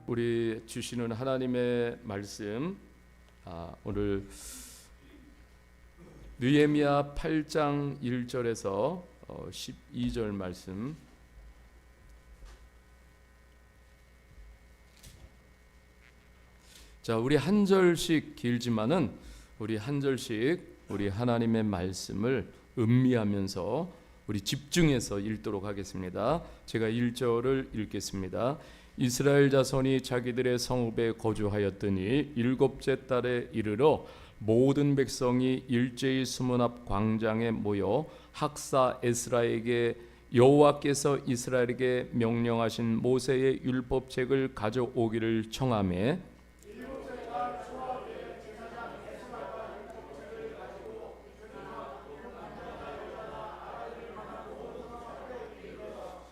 우리 주시는 하나님의 말씀, 오늘 느헤미야 8장 1절에서 12절 말씀. 자, 우리 한 절씩 길지만은 우리 한 절씩 우리 하나님의 말씀을 음미하면서 우리 집중해서 읽도록 하겠습니다. 제가 1절을 읽겠습니다. 이스라엘 자손이 자기들의 성읍에 거주하였더니 일곱째 달에 이르러 모든 백성이 일제히 수문 앞 광장에 모여 학사 에스라에게 여호와께서 이스라엘에게 명령하신 모세의 율법책을 가져오기를 청하매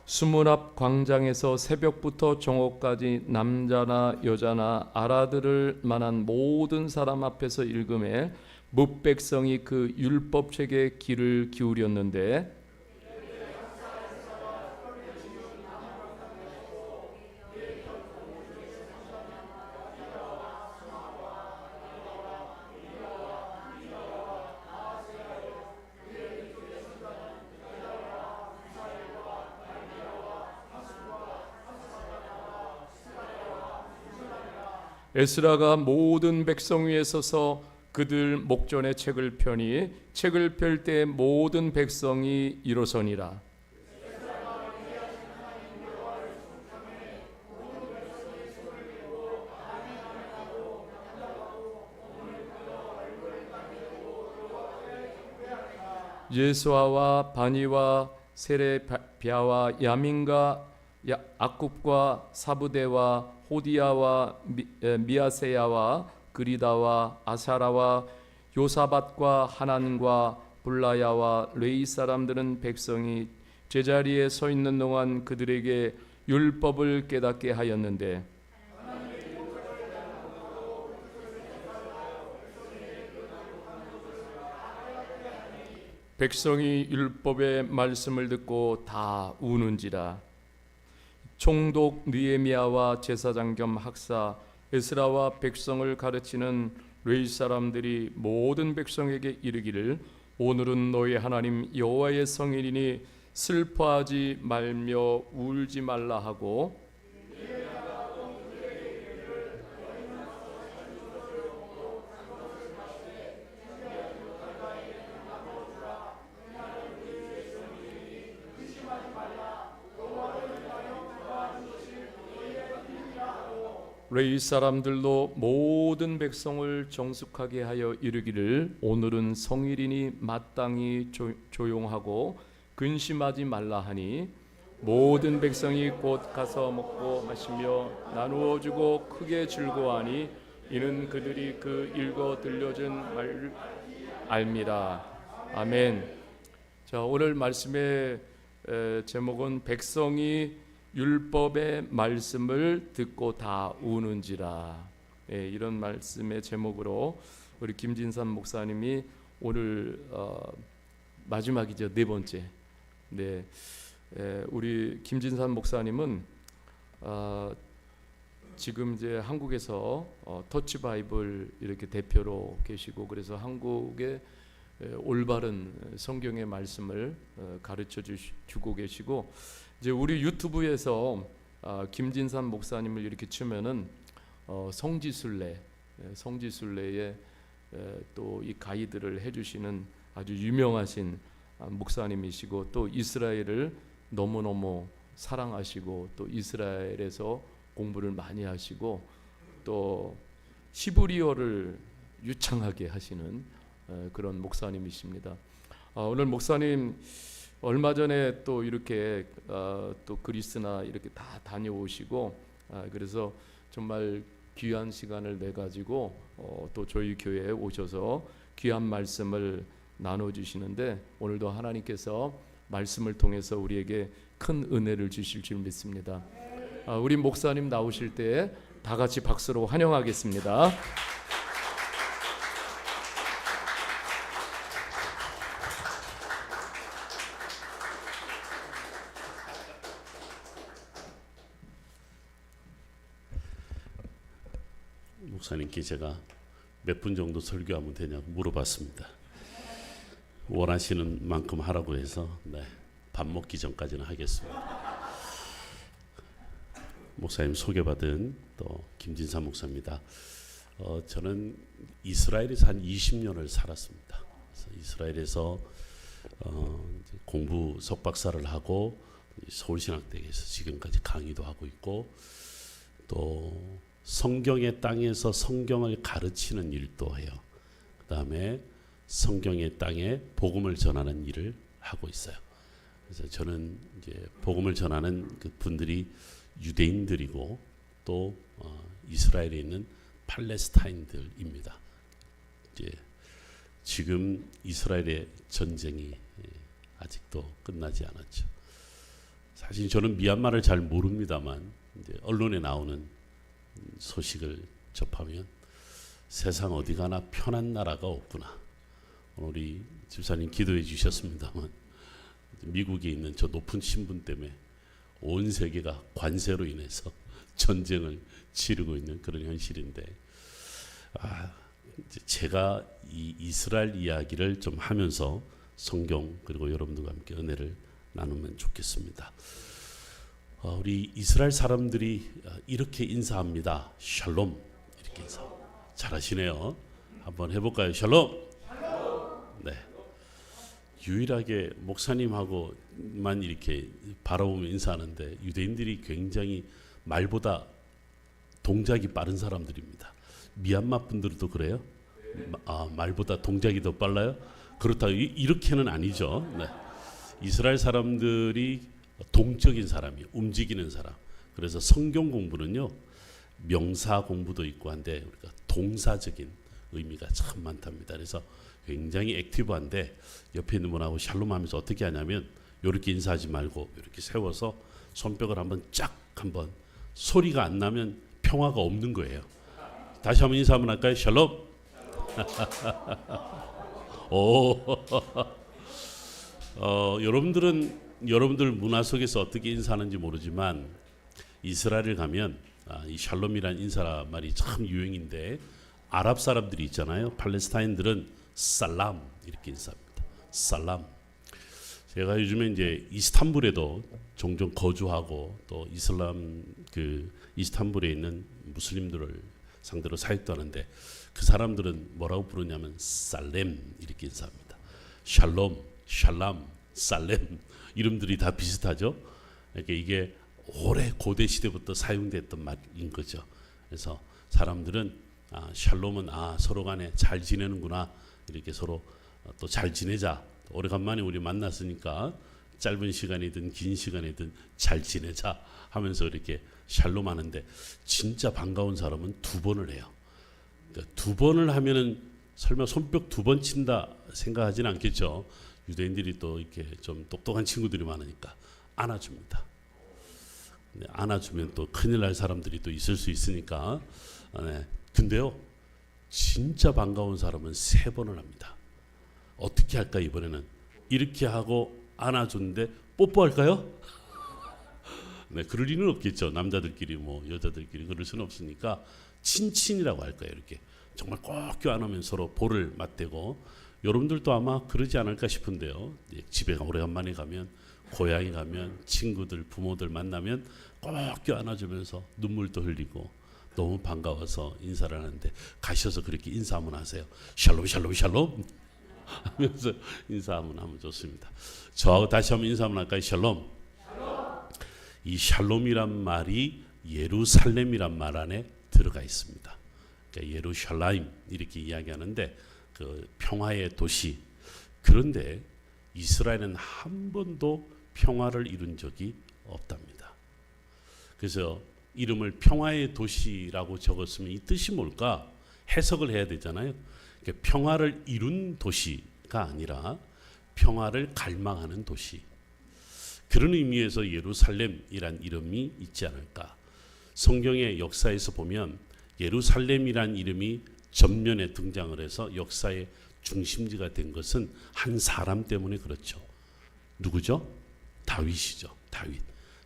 수문 앞 광장에서 새벽부터 정오까지 남자나 여자나 알아들을 만한 모든 사람 앞에서 읽음에 뭇백성이 그 율법책에 귀를 기울였는데 에스라가 모든 백성 위에 서서 그들 목전에 책을 펴니 책을 펼 때 모든 백성이 일어서니라. 예수아와 바니와 세레비아와 야민과 악굽과 사부대와 호디야와 미아세야와 그리다와 아사라와 요사밧과 하난과 블라야와 레이 사람들은 백성이 제자리에 서 있는 동안 그들에게 율법을 깨닫게 하였는데 백성이 율법의 말씀을 듣고 다 우는지라. 총독 느헤미야와 제사장 겸 학사 에스라와 백성을 가르치는 레위 사람들이 모든 백성에게 이르기를 오늘은 너희 하나님 여호와의 성일이니 슬퍼하지 말며 울지 말라 하고 레위 사람들도 모든 백성을 정숙하게 하여 이르기를 오늘은 성일이니 마땅히 조용하고 근심하지 말라 하니 모든 백성이 곧 가서 먹고 마시며 나누어 주고 크게 즐거워하니 이는 그들이 그 읽어 들려준 말을 알미라. 아멘. 자, 오늘 말씀의 제목은 백성이 율법의 말씀을 듣고 다 우는지라. 이런 말씀의 제목으로 우리 김진산 목사님이 오늘 마지막이죠, 네 번째. 우리 김진산 목사님은 지금 이제 한국에서 터치 바이블 이렇게 대표로 계시고 그래서 한국의 올바른 성경의 말씀을 가르쳐 주고 계시고 이제 우리 유튜브에서 김진산 목사님을 이렇게 치면은 성지순례에 또 이 가이드를 해주시는 아주 유명하신 목사님이시고 또 이스라엘을 너무너무 사랑하시고 또 이스라엘에서 공부를 많이 하시고 또 히브리어를 유창하게 하시는 그런 목사님이십니다. 오늘 목사님 얼마 전에 또 이렇게 또 그리스나 이렇게 다 다녀오시고 그래서 정말 귀한 시간을 내 가지고 또 저희 교회에 오셔서 귀한 말씀을 나눠주시는데 오늘도 하나님께서 말씀을 통해서 우리에게 큰 은혜를 주실 줄 믿습니다. 우리 목사님 나오실 때 다 같이 박수로 환영하겠습니다. 목사님께 제가 몇 분 정도 설교하면 되냐고 물어봤습니다. 원하시는 만큼 하라고 해서 밥 먹기 전까지는 하겠습니다. 목사님 소개받은 또 김진사 목사입니다. 저는 이스라엘에서 한 20년을 살았습니다. 그래서 이스라엘에서 공부 석박사를 하고 서울신학대학에서 지금까지 강의도 하고 있고 또 성경의 땅에서 성경을 가르치는 일도 해요. 그 다음에 성경의 땅에 복음을 전하는 일을 하고 있어요. 그래서 저는 이제 복음을 전하는 그 분들이 유대인들이고 또 이스라엘에 있는 팔레스타인들입니다. 이제 지금 이스라엘의 전쟁이 아직도 끝나지 않았죠. 사실 저는 미얀마를 잘 모릅니다만 이제 언론에 나오는 소식을 접하면 세상 어디 가나 편한 나라가 없구나. 우리 집사님 기도해 주셨습니다만 미국에 있는 저 높은 신분 때문에 온 세계가 관세로 인해서 전쟁을 치르고 있는 그런 현실인데 제가 이 이스라엘 이야기를 좀 하면서 성경 그리고 여러분들과 함께 은혜를 나누면 좋겠습니다. 우리 이스라엘 사람들이 이렇게 인사합니다. 샬롬 이렇게 인사. 잘하시네요. 한번 해볼까요? 샬롬. 네. 유일하게 목사님하고만 이렇게 바라보며 인사하는데 유대인들이 굉장히 말보다 동작이 빠른 사람들입니다. 미얀마 분들도 그래요? 말보다 동작이 더 빨라요? 그렇다고 이렇게는 아니죠. 네. 이스라엘 사람들이 동적인 사람이에요. 움직이는 사람. 그래서 성경 공부는요. 명사 공부도 있고 한데 우리가 동사적인 의미가 참 많답니다. 그래서 굉장히 액티브한데 옆에 있는 분하고 샬롬 하면서 어떻게 하냐면 이렇게 인사하지 말고 이렇게 세워서 손뼉을 한번 쫙 한번 소리가 안 나면 평화가 없는 거예요. 다시 한번 인사 한번 할까요? 샬롬. 여러분들 문화 속에서 어떻게 인사하는지 모르지만 이스라엘을 가면 이 샬롬이라는 인사 말이 참 유행인데 아랍 사람들이 있잖아요. 팔레스타인들은 살람 이렇게 인사합니다. 살람. 제가 요즘에 이제 이스탄불에도 종종 거주하고 또 이슬람 그 이스탄불에 있는 무슬림들을 상대로 사역도 하는데 그 사람들은 뭐라고 부르냐면 살렘 이렇게 인사합니다. 샬롬, 샬람, 살렘 이름들이 다 비슷하죠. 그러니까 이게 오래 고대 시대부터 사용됐던 말인 거죠. 그래서 사람들은 샬롬은 서로 간에 잘 지내는구나 이렇게 서로 또 잘 지내자. 오래간만에 우리 만났으니까 짧은 시간이든 긴 시간이든 잘 지내자 하면서 이렇게 샬롬 하는데 진짜 반가운 사람은 두 번을 해요. 그러니까 두 번을 하면은 설마 손뼉 두 번 친다 생각하지는 않겠죠. 유대인들이 또 이렇게 좀 똑똑한 친구들이 많으니까 안아줍니다. 안아주면 또 큰일 날 사람들이 또 있을 수 있으니까. 근데요, 진짜 반가운 사람은 세 번을 합니다. 어떻게 할까 이번에는? 이렇게 하고 안아줬는데 뽀뽀할까요? 네, 그럴 리는 없겠죠. 남자들끼리 뭐 여자들끼리 그럴 수는 없으니까 친친이라고 할 거예요. 이렇게 정말 꼭 껴안으면서 서로 볼을 맞대고 여러분들도 아마 그러지 않을까 싶은데요. 집에 오래간만에 가면 고향에 가면 친구들 부모들 만나면 꼭 껴안아주면서 눈물도 흘리고 너무 반가워서 인사를 하는데 가셔서 그렇게 인사 한번 하세요. 샬롬 샬롬 샬롬 하면서 인사 한번 하면 좋습니다. 저하고 다시 한번 인사 한번 할까요? 샬롬. 이 샬롬이란 말이 예루살렘이란 말 안에 들어가 있습니다. 그러니까 예루샬라임 이렇게 이야기하는데 그 평화의 도시. 그런데 이스라엘은 한 번도 평화를 이룬 적이 없답니다. 그래서 이름을 평화의 도시라고 적었으면 이 뜻이 뭘까? 해석을 해야 되잖아요. 그러니까 평화를 이룬 도시가 아니라 평화를 갈망하는 도시. 그런 의미에서 예루살렘이란 이름이 있지 않을까. 성경의 역사에서 보면 예루살렘이란 이름이 전면에 등장을 해서 역사의 중심지가 된 것은 한 사람 때문에 그렇죠. 누구죠? 다윗이죠.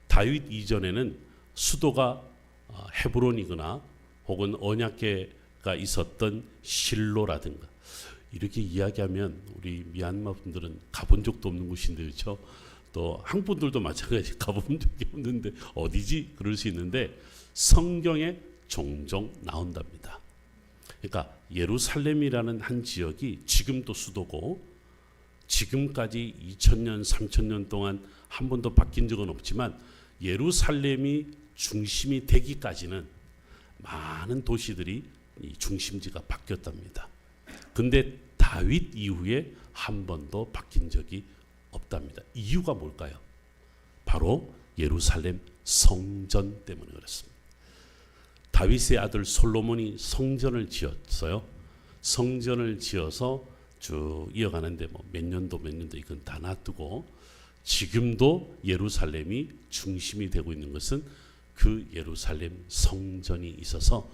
다윗 이전에는 수도가 헤브론이거나 혹은 언약궤 다윗가 있었던 실로라든가 이렇게 이야기하면 우리 미얀마 분들은 가본 적도 없는 곳인데 그렇죠? 또 한국 분들도 마찬가지 가본 적이 없는데 어디지? 그럴 수 있는데 성경에 종종 나온답니다. 그러니까 예루살렘이라는 한 지역이 지금도 수도고 지금까지 2000년, 3000년 동안 한 번도 바뀐 적은 없지만 예루살렘이 중심이 되기까지는 많은 도시들이 이 중심지가 바뀌었답니다. 근데 다윗 이후에 한 번도 바뀐 적이 없답니다. 이유가 뭘까요? 바로 예루살렘 성전 때문에 그렇습니다. 다윗의 아들 솔로몬이 성전을 지었어요. 성전을 지어서 쭉 이어가는데 뭐 몇 년도 이건 다 놔두고 지금도 예루살렘이 중심이 되고 있는 것은 그 예루살렘 성전이 있어서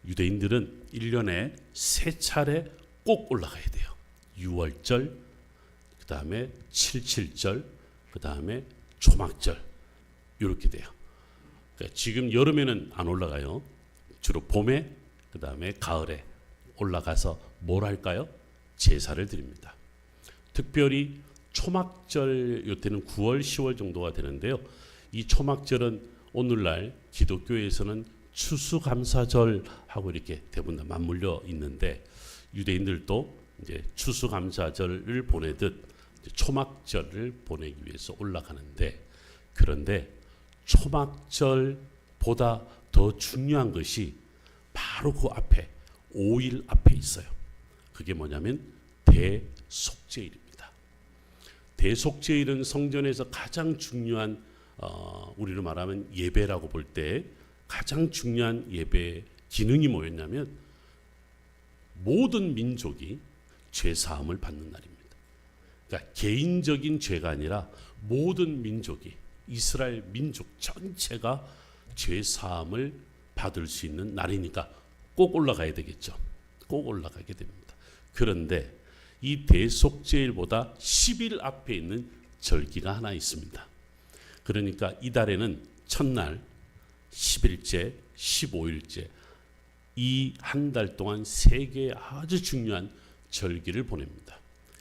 유대인들은 1년에 3차례 꼭 올라가야 돼요. 6월절, 그 다음에 77절, 그 다음에 초막절 이렇게 돼요. 그러니까 지금 여름에는 안 올라가요. 주로 봄에, 그 다음에 가을에 올라가서 뭘 할까요? 제사를 드립니다. 특별히 초막절 이때는 9월, 10월 정도가 되는데요. 이 초막절은 오늘날 기독교에서는 추수감사절하고 이렇게 대부분 다 맞물려 있는데 유대인들도 이제 추수감사절을 보내듯 초막절을 보내기 위해서 올라가는데 그런데 초막절보다 더 중요한 것이 바로 그 앞에 5일 앞에 있어요. 그게 뭐냐면 대속죄일입니다. 대속죄일은 성전에서 가장 중요한 우리로 말하면 예배라고 볼 때 가장 중요한 예배 기능이 뭐였냐면 모든 민족이 죄 사함을 받는 날입니다. 그러니까 개인적인 죄가 아니라 모든 민족이 이스라엘 민족 전체가 죄 사함을 받을 수 있는 날이니까 꼭 올라가야 되겠죠. 꼭 올라가게 됩니다. 그런데 이 대속죄일보다 10일 앞에 있는 절기가 하나 있습니다. 그러니까 이달에는 첫날 10일째, 15일째 이 한 달 동안 3개의 아주 중요한 절기를 보냅니다.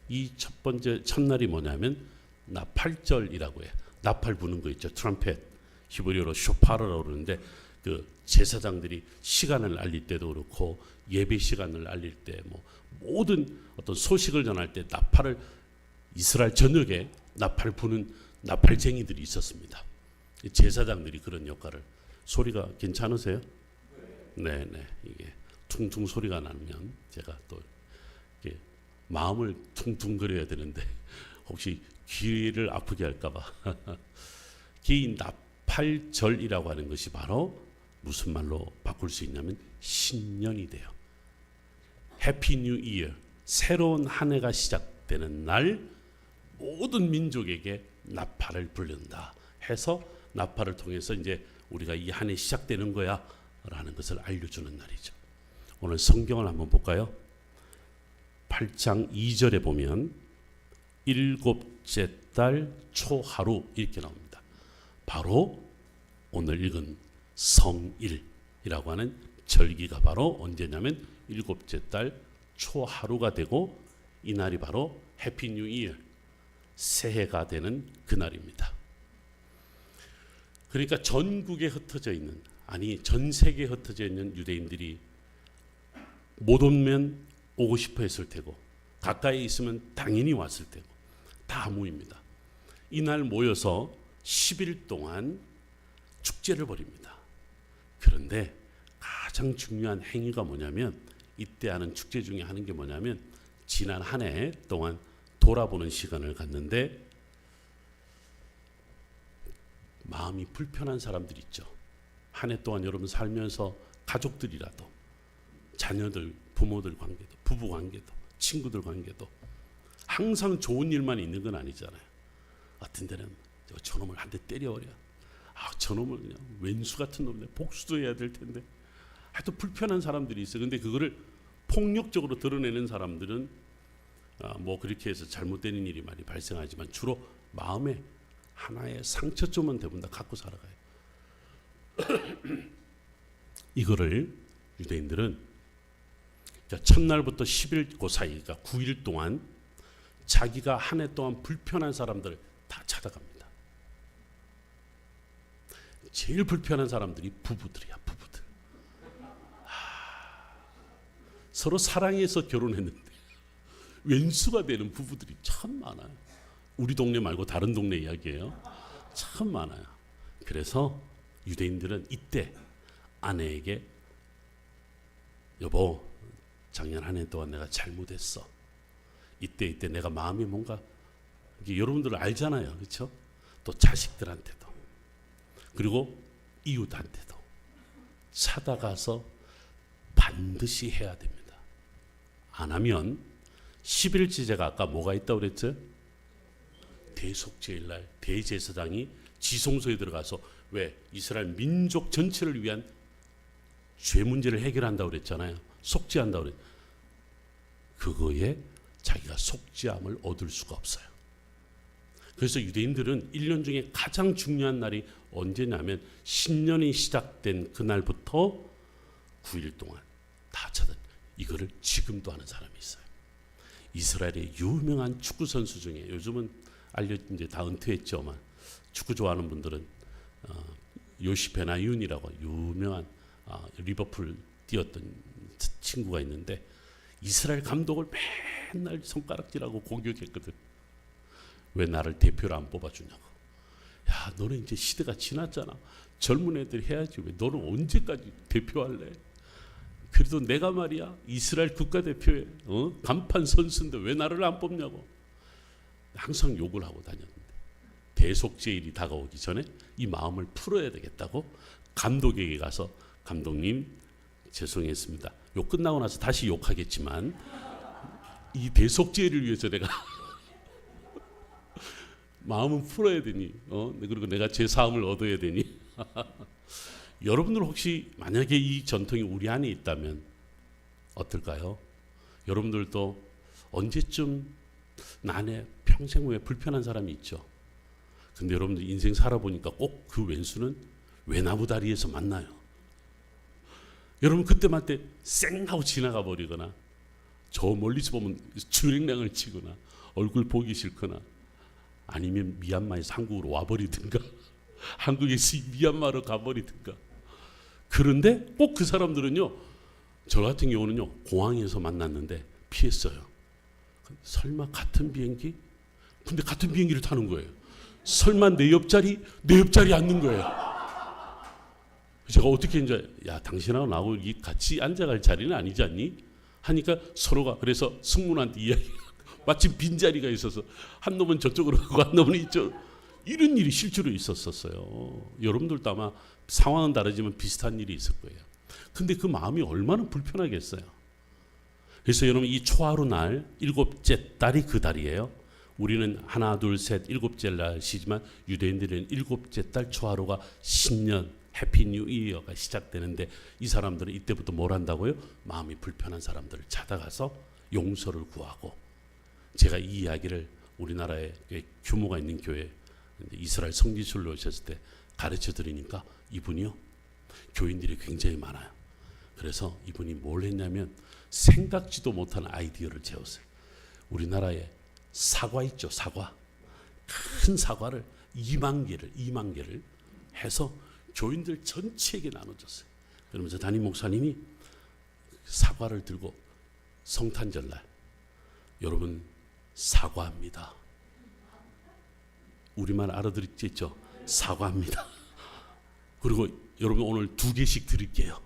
이 첫 번째 첫날이 뭐냐면 나팔절이라고 해요. 나팔 부는 거 있죠. 트럼펫, 히브리어로 쇼파르라고 그러는데 그 제사장들이 시간을 알릴 때도 그렇고 예배 시간을 알릴 때 뭐 모든 어떤 소식을 전할 때 나팔을 이스라엘 전역에 나팔 부는 나팔쟁이들이 있었습니다. 제사장들이 그런 역할을 소리가 괜찮으세요? 네, 이게 퉁퉁 소리가 나면 제가 또 이렇게 마음을 퉁퉁거려야 되는데 혹시 귀를 아프게 할까봐 이 나팔절이라고 하는 것이 바로 무슨 말로 바꿀 수 있냐면 신년이 돼요. 해피 뉴 이어, 새로운 한 해가 시작되는 날 모든 민족에게 나팔을 불른다 해서 나팔을 통해서 이제 우리가 이 한 해 시작되는 거야 라는 것을 알려주는 날이죠. 오늘 성경을 한번 볼까요? 8장 2절에 보면 일곱째 달 초하루 이렇게 나옵니다. 바로 오늘 읽은 성일이라고 하는 절기가 바로 언제냐면 일곱째 달 초하루가 되고 이날이 바로 해피 뉴 이어 새해가 되는 그날입니다. 그러니까 전국에 흩어져 있는 아니 전 세계에 흩어져 있는 유대인들이 못 오면 오고 싶어 했을 테고 가까이 있으면 당연히 왔을 테고 다 모입니다. 이날 모여서 10일 동안 축제를 벌입니다. 그런데 가장 중요한 행위가 뭐냐면 이때 하는 축제 중에 하는 게 뭐냐면 지난 한 해 동안 돌아보는 시간을 갖는데 마음이 불편한 사람들 있죠. 한 해 동안 여러분 살면서 가족들이라도 자녀들, 부모들 관계도, 부부 관계도, 친구들 관계도 항상 좋은 일만 있는 건 아니잖아요. 어떤 데는 저놈을 한 대 때려버려. 저놈을 그냥 왼수 같은 놈네 복수도 해야 될 텐데. 하여튼 불편한 사람들이 있어요. 근데 그거를 폭력적으로 드러내는 사람들은 뭐 그렇게 해서 잘못되는 일이 많이 발생하지만 주로 마음에 하나의 상처점은 대부분 다 갖고 살아가요. 이거를 유대인들은 그러니까 첫날부터 10일 그 사이, 그러니까 9일 동안 자기가 한 해 동안 불편한 사람들을 다 찾아갑니다. 제일 불편한 사람들이 부부들이야, 부부들. 서로 사랑해서 결혼했는데 왼수가 되는 부부들이 참 많아요. 우리 동네 말고 다른 동네 이야기예요. 참 많아요. 그래서 유대인들은 이때 아내에게 여보, 작년 한 해 동안 내가 잘못했어. 이때 내가 마음이 뭔가, 이게 여러분들 알잖아요, 그렇죠? 또 자식들한테도, 그리고 이웃한테도 찾아가서 반드시 해야 됩니다. 안 하면 10일째, 제가 아까 뭐가 있다고 그랬죠? 대속죄일날 대제사장이 지성소에 들어가서, 왜? 이스라엘 민족 전체를 위한 죄 문제를 해결한다고 그랬잖아요. 속죄한다고 그랬. 그거에 자기가 속죄함을 얻을 수가 없어요. 그래서 유대인들은 1년 중에 가장 중요한 날이 언제냐면 신년이 시작된 그날부터 9일 동안 다 찾아. 이거를 지금도 하는 사람이 있어요. 이스라엘의 유명한 축구 선수 중에, 요즘은 이제 다 은퇴했지만 축구 좋아하는 분들은 요시 베나윤이라고 유명한 리버풀 뛰었던 친구가 있는데, 이스라엘 감독을 맨날 손가락질하고 공격했거든. 왜 나를 대표로 안 뽑아주냐고. 야, 너는 이제 시대가 지났잖아. 젊은 애들이 해야지. 왜 너는 언제까지 대표할래? 그래도 내가 말이야, 이스라엘 국가대표에 간판 선수인데 왜 나를 안 뽑냐고 항상 욕을 하고 다녔는데, 대속죄일이 다가오기 전에 이 마음을 풀어야 되겠다고 감독에게 가서, 감독님 죄송했습니다. 욕 끝나고 나서 다시 욕하겠지만 이 대속죄를 위해서 내가 마음은 풀어야 되니, 그리고 내가 제 사함을 얻어야 되니. 여러분들 혹시 만약에 이 전통이 우리 안에 있다면 어떨까요? 여러분들도 언제쯤 나네 평생 후에 불편한 사람이 있죠. 근데 여러분들 인생 살아보니까 꼭 그 왼수는 외나무 다리에서 만나요. 여러분 그때만 때 쌩하고 지나가 버리거나, 저 멀리서 보면 주랭랑을 치거나, 얼굴 보기 싫거나, 아니면 미얀마에서 한국으로 와버리든가, 한국에서 미얀마로 가버리든가. 그런데 꼭 그 사람들은요, 저 같은 경우는요, 공항에서 만났는데 피했어요. 설마 같은 비행기? 근데 같은 비행기를 타는 거예요. 설마 내 옆자리 앉는 거예요. 제가 어떻게 했는지, 야, 당신하고 나하고 같이 앉아갈 자리는 아니지 않니? 하니까 서로가, 그래서 승무원한테 이야기, 마침 빈자리가 있어서 한 놈은 저쪽으로 가고 한 놈은 이쪽. 이런 일이 실제로 있었어요. 여러분들도 아마 상황은 다르지만 비슷한 일이 있을 거예요. 근데 그 마음이 얼마나 불편하겠어요. 그래서 여러분, 이 초하루 날 일곱째 달이 그 달이에요. 우리는 하나 둘 셋 일곱째 날이지만 유대인들은 일곱째 달 초하루가 신년 해피 뉴 이어가 시작되는데, 이 사람들은 이때부터 뭘 한다고요? 마음이 불편한 사람들을 찾아가서 용서를 구하고. 제가 이 이야기를 우리나라에 규모가 있는 교회 이스라엘 성지순례 오셨을 때 가르쳐 드리니까, 이분이요, 교인들이 굉장히 많아요. 그래서 이분이 뭘 했냐면 생각지도 못한 아이디어를 채웠어요. 우리나라에 사과 있죠, 사과. 큰 사과를 2만 개를 해서 교인들 전체에게 나눠줬어요. 그러면서 담임 목사님이 사과를 들고 성탄절날, 여러분 사과합니다. 우리말 알아듣겠죠? 사과합니다. 그리고 여러분 오늘 2개씩 드릴게요.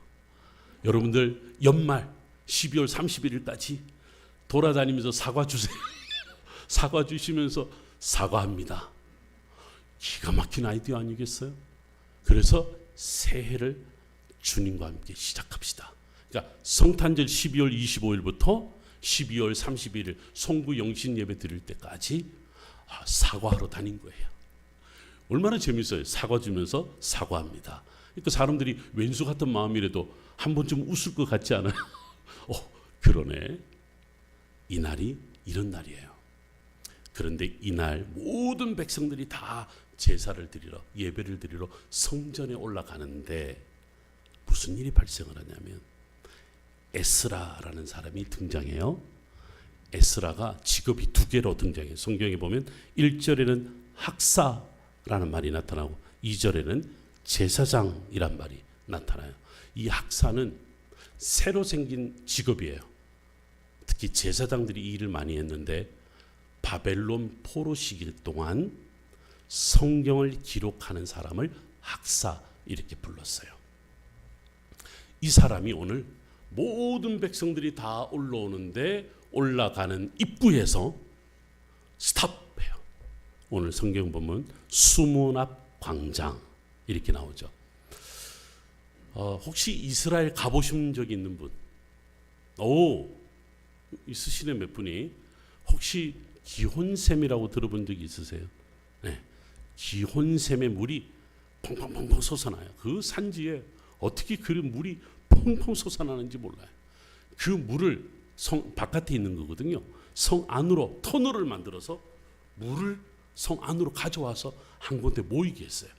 여러분들 연말 12월 31일까지 돌아다니면서 사과 주세요. 사과 주시면서 사과합니다. 기가 막힌 아이디어 아니겠어요? 그래서 새해를 주님과 함께 시작합시다. 그러니까 성탄절 12월 25일부터 12월 31일 송구 영신 예배 드릴 때까지 사과하러 다닌 거예요. 얼마나 재밌어요. 사과 주면서 사과합니다. 그러니까 사람들이 왼수 같은 마음이라도 한 번쯤 웃을 것 같지 않아요? 그러네. 이날이 이런 날이에요. 그런데 이날 모든 백성들이 다 제사를 드리러, 예배를 드리러 성전에 올라가는데 무슨 일이 발생을 하냐면, 에스라라는 사람이 등장해요. 에스라가 직업이 두 개로 등장해요. 성경에 보면 1절에는 학사라는 말이 나타나고 2절에는 제사장이란 말이 나타나요. 이 학사는 새로 생긴 직업이에요. 특히 제사장들이 이 일을 많이 했는데 바벨론 포로 시기 동안 성경을 기록하는 사람을 학사 이렇게 불렀어요. 이 사람이 오늘 모든 백성들이 다 올라오는데 올라가는 입구에서 스탑해요. 오늘 성경 보면 수문 앞 광장 이렇게 나오죠. 혹시 이스라엘 가보신 적 있는 분? 오, 있으시네 몇 분이. 혹시 기혼샘이라고 들어본 적이 있으세요? 네, 기혼샘의 물이 펑펑펑펑 솟아나요. 그 산지에 어떻게 그런 물이 펑펑 솟아나는지 몰라요. 그 물을 성 바깥에 있는 거거든요. 성 안으로 터널을 만들어서 물을 성 안으로 가져와서 한 곳에 모이게 했어요.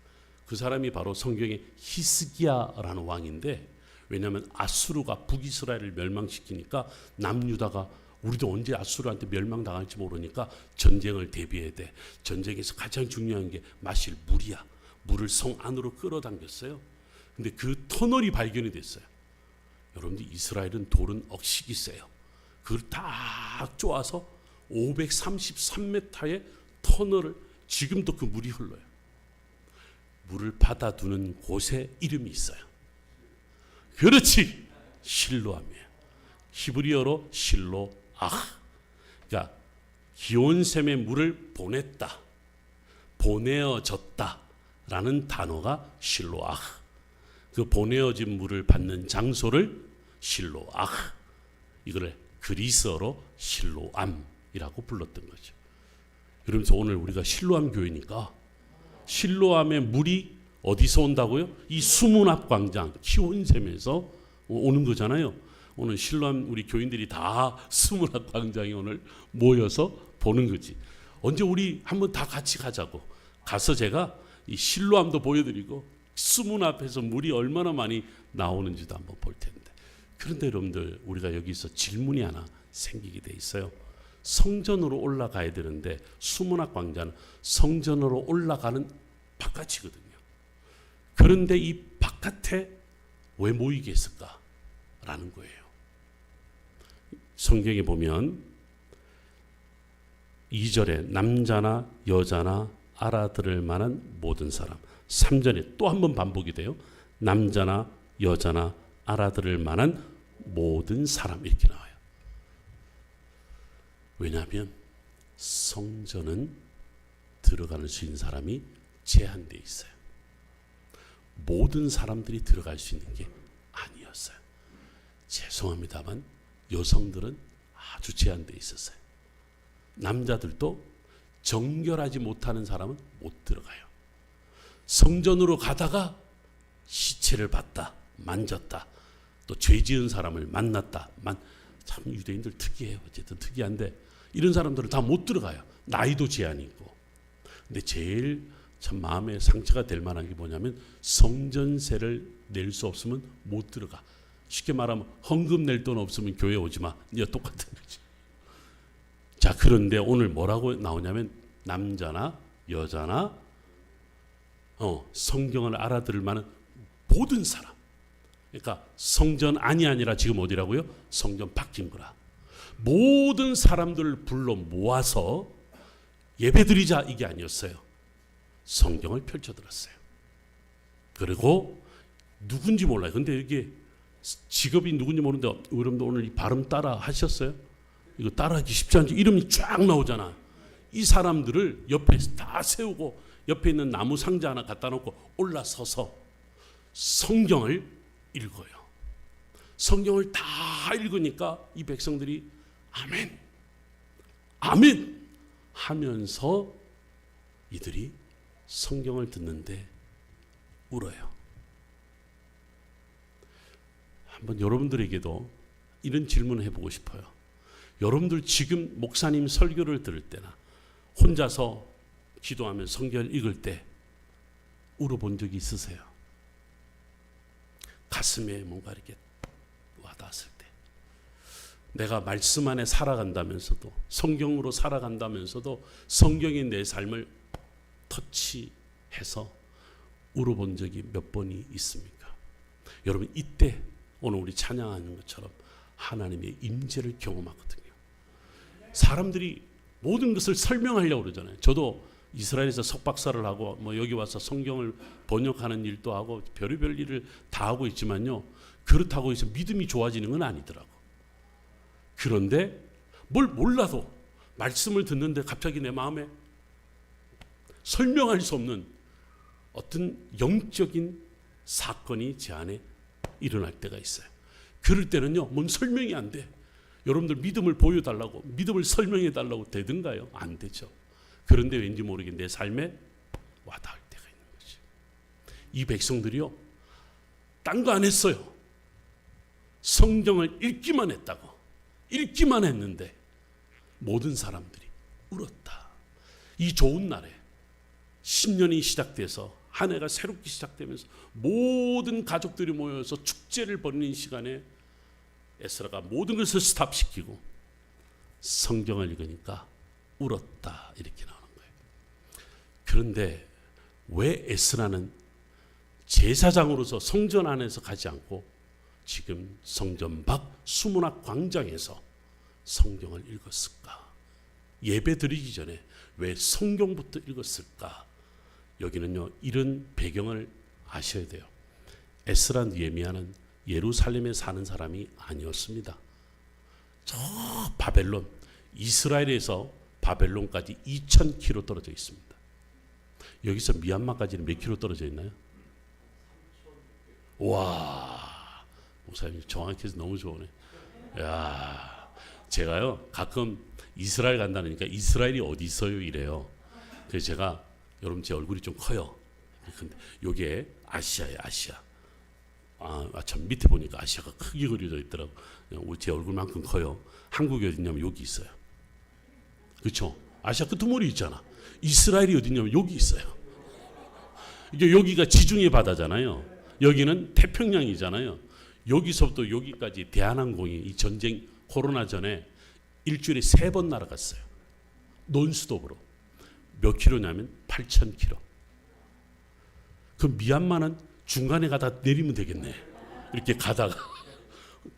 그 사람이 바로 성경의 히스기야라는 왕인데, 왜냐하면 아수르가 북이스라엘을 멸망시키니까 남유다가 우리도 언제 아수르한테 멸망당할지 모르니까 전쟁을 대비해야 돼. 전쟁에서 가장 중요한 게 마실 물이야. 물을 성 안으로 끌어당겼어요. 근데 그 터널이 발견이 됐어요. 여러분들 이스라엘은 돌은 억식이 세요. 그걸 딱 쪼아서 533m의 터널을, 지금도 그 물이 흘러요. 물을 받아두는 곳에 이름이 있어요. 그렇지, 실로암이에요. 히브리어로 실로아. 그러니까 기온샘의 물을 보냈다, 보내어졌다라는 단어가 실로아. 그 보내어진 물을 받는 장소를 실로아, 이거를 그리스어로 실로암이라고 불렀던 거죠. 그러면서 오늘 우리가 실로암 교회니까 실로암의 물이 어디서 온다고요? 이 수문 앞 광장 기온샘에서 오는 거잖아요. 오늘 실로암 우리 교인들이 다 수문 앞 광장에 오늘 모여서 보는 거지. 언제 우리 한번 다 같이 가자고. 가서 제가 이 실로암도 보여드리고 수문 앞에서 물이 얼마나 많이 나오는지도 한번 볼 텐데. 그런데 여러분들, 우리가 여기서 질문이 하나 생기게 돼 있어요. 성전으로 올라가야 되는데 수문 앞 광장은 성전으로 올라가는 바깥이거든요. 그런데 이 바깥에 왜 모이게 했을까라는 거예요. 성경에 보면 2절에 남자나 여자나 알아들을 만한 모든 사람, 3절에 또 한 번 반복이 돼요. 남자나 여자나 알아들을 만한 모든 사람, 이렇게 나와요. 왜냐하면 성전은 들어갈 수 있는 사람이 제한되어 있어요. 모든 사람들이 들어갈 수 있는 게 아니었어요. 죄송합니다만 여성들은 아주 제한되어 있었어요. 남자들도 정결하지 못하는 사람은 못 들어가요. 성전으로 가다가 시체를 봤다, 만졌다, 또 죄 지은 사람을 만났다. 참 유대인들 특이해요. 어쨌든 특이한데 이런 사람들은 다 못 들어가요. 나이도 제한이 있고. 근데 제일 참 마음에 상처가 될 만한 게 뭐냐면 성전세를 낼 수 없으면 못 들어가. 쉽게 말하면 헌금 낼 돈 없으면 교회 오지 마. 이거 똑같은 거지. 자, 그런데 오늘 뭐라고 나오냐면 남자나 여자나 성경을 알아들을 만한 모든 사람. 그러니까 성전 안이 아니라 지금 어디라고요? 성전 밖인 거라. 모든 사람들을 불러 모아서 예배드리자, 이게 아니었어요. 성경을 펼쳐들었어요. 그리고 누군지 몰라요. 근데 이게 직업이 누군지 모르는데 여러분들 오늘 이 발음 따라 하셨어요? 이거 따라하기 쉽지 않지. 이름이 쫙 나오잖아. 이 사람들을 옆에 다 세우고 옆에 있는 나무 상자 하나 갖다 놓고 올라서서 성경을 읽어요. 성경을 다 읽으니까 이 백성들이 아멘, 아멘 하면서 이들이 성경을 듣는데 울어요. 한번 여러분들에게도 이런 질문을 해보고 싶어요. 여러분들 지금 목사님 설교를 들을 때나 혼자서 기도하며 성경을 읽을 때 울어본 적이 있으세요? 가슴에 뭔가 이렇게 와닿았을 때. 내가 말씀 안에 살아간다면서도, 성경으로 살아간다면서도 성경이 내 삶을 터치해서 울어본 적이 몇 번이 있습니까? 여러분, 이때 오늘 우리 찬양하는 것처럼 하나님의 임재를 경험하거든요. 사람들이 모든 것을 설명하려고 그러잖아요. 저도 이스라엘에서 석박사를 하고 뭐 여기 와서 성경을 번역하는 일도 하고 별의별 일을 다 하고 있지만요, 그렇다고 해서 믿음이 좋아지는 건 아니더라고. 그런데 뭘 몰라도 말씀을 듣는데 갑자기 내 마음에 설명할 수 없는 어떤 영적인 사건이 제 안에 일어날 때가 있어요. 그럴 때는요, 뭔 설명이 안 돼. 여러분들 믿음을 보여달라고, 믿음을 설명해달라고 되든가요? 안 되죠. 그런데 왠지 모르게 내 삶에 와닿을 때가 있는 거지. 이 백성들이요, 딴 거 안 했어요. 성경을 읽기만 했다고. 읽기만 했는데 모든 사람들이 울었다. 이 좋은 날에 신년이 시작돼서 한 해가 새롭게 시작되면서 모든 가족들이 모여서 축제를 벌이는 시간에 에스라가 모든 것을 스탑시키고 성경을 읽으니까 울었다, 이렇게 나오는 거예요. 그런데 왜 에스라는 제사장으로서 성전 안에서 가지 않고 지금 성전 밖 수문학 광장에서 성경을 읽었을까? 예배 드리기 전에 왜 성경부터 읽었을까? 여기는요, 이런 배경을 아셔야 돼요. 에스라 느헤미야는 예루살렘에 사는 사람이 아니었습니다. 저 바벨론, 이스라엘에서 바벨론까지 2,000km 떨어져 있습니다. 여기서 미얀마까지는 몇 킬로 떨어져 있나요? 와, 목사님 정확해서 너무 좋으네. 야, 제가요 가끔 이스라엘 간다니까 이스라엘이 어디 있어요 이래요. 그래서 제가, 여러분 제 얼굴이 좀 커요. 근데 요게 아시아예요, 아시아. 참 밑에 보니까 아시아가 크게 그려져 있더라고. 제 얼굴만큼 커요. 한국이 어딨냐면 여기 있어요. 그렇죠? 아시아 끄트머리 있잖아. 이스라엘이 어딨냐면 여기 있어요. 이게 여기가 지중해 바다잖아요. 여기는 태평양이잖아요. 여기서부터 여기까지 대한항공이 이 전쟁 코로나 전에 일주일에 3번 날아갔어요. 논스톱으로. 몇 킬로냐면 8,000km. 그 미얀마는 중간에 가다 내리면 되겠네. 이렇게 가다가